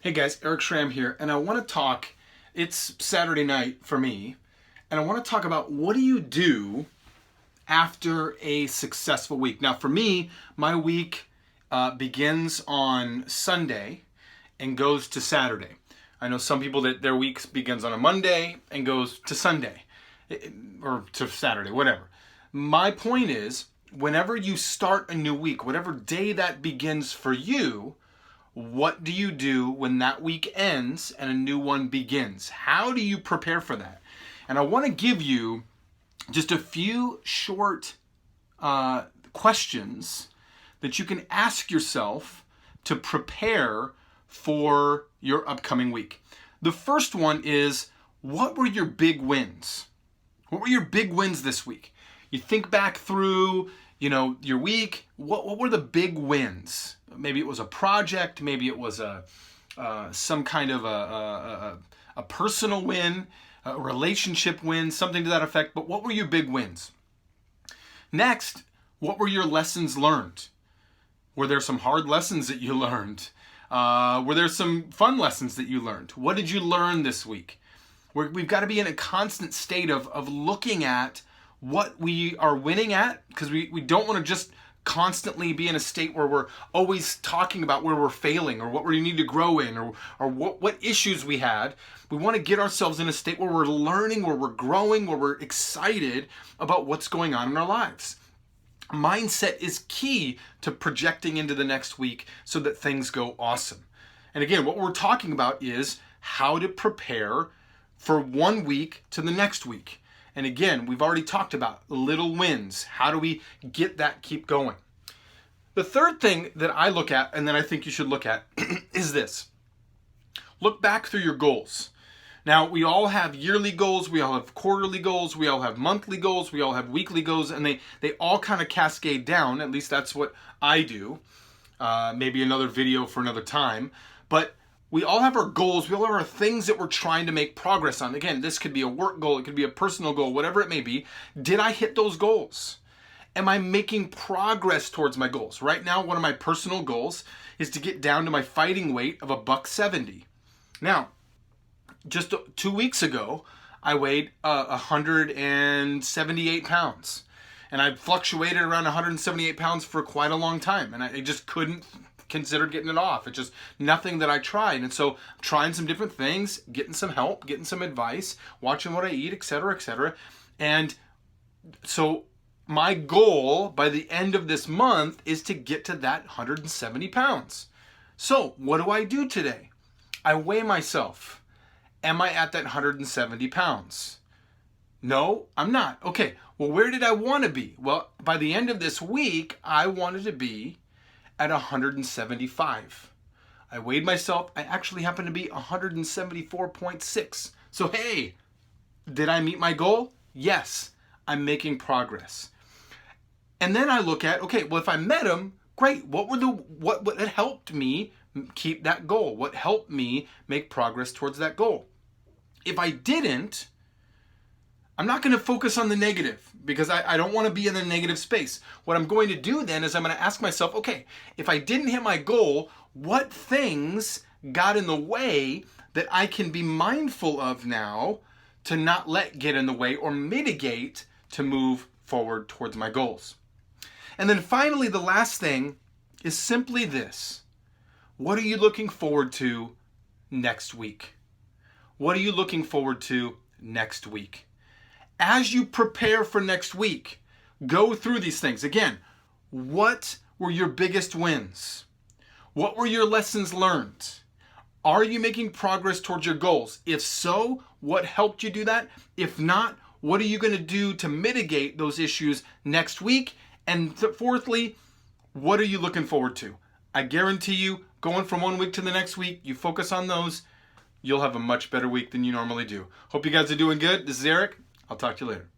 Hey guys, Eric Schramm here, and I want to talk. It's Saturday night for me, and I want to talk about what do you do after a successful week. Now, for me, my week begins on Sunday and goes to Saturday. I know some people that their week begins on a Monday and goes to Sunday or to Saturday, whatever. My point is, whenever you start a new week, whatever day that begins for you, what do you do when that week ends and a new one begins? How do you prepare for that? And I want to give you just a few short questions that you can ask yourself to prepare for your upcoming week. The first one is, what were your big wins? What were your big wins this week? You think back through, your week. What were the big wins? Maybe it was a project. Maybe it was some kind of a personal win, a relationship win, something to that effect. But what were your big wins? Next, what were your lessons learned? Were there some hard lessons that you learned? Were there some fun lessons that you learned? What did you learn this week? We've got to be in a constant state of looking at what we are winning at, because we don't want to just constantly be in a state where we're always talking about where we're failing or what we need to grow in or what issues we had. We want to get ourselves in a state where we're learning, where we're growing, where we're excited about what's going on in our lives. Mindset is key to projecting into the next week so that things go awesome. And again, what we're talking about is how to prepare for one week to the next week. And again, we've already talked about little wins. How do we get that keep going? The third thing that I look at, and that I think you should look at, is this. Look back through your goals. Now, we all have yearly goals, we all have quarterly goals, we all have monthly goals, we all have weekly goals, and they all kind of cascade down. At least that's what I do. Maybe another video for another time. But we all have our goals. We all have our things that we're trying to make progress on. Again, this could be a work goal. It could be a personal goal, whatever it may be. Did I hit those goals? Am I making progress towards my goals? Right now, one of my personal goals is to get down to my fighting weight of $170. Now, just 2 weeks ago, I weighed 178 pounds. And I fluctuated around 178 pounds for quite a long time. And I just couldn't considered getting it off. It's just nothing that I tried. And so I'm trying some different things, getting some help, getting some advice, watching what I eat, etc., etc. And so my goal by the end of this month is to get to that 170 pounds. So what do I do today? I weigh myself. Am I at that 170 pounds? No, I'm not. Okay, well, where did I want to be? Well, by the end of this week, I wanted to be at 175. I weighed myself. I actually happened to be 174.6. So hey, did I meet my goal? Yes, I'm making progress. And then I look at, okay, well, if I met them, great. What helped me keep that goal? What helped me make progress towards that goal? If I didn't, I'm not going to focus on the negative because I don't want to be in the negative space. What I'm going to do then is I'm going to ask myself, okay, if I didn't hit my goal, what things got in the way that I can be mindful of now to not let get in the way or mitigate to move forward towards my goals? And then finally, the last thing is simply this. What are you looking forward to next week? What are you looking forward to next week? As you prepare for next week, go through these things. Again, what were your biggest wins? What were your lessons learned? Are you making progress towards your goals? If so, what helped you do that? If not, what are you going to do to mitigate those issues next week? And fourthly, what are you looking forward to? I guarantee you, going from one week to the next week, you focus on those, you'll have a much better week than you normally do. Hope you guys are doing good. This is Eric. I'll talk to you later.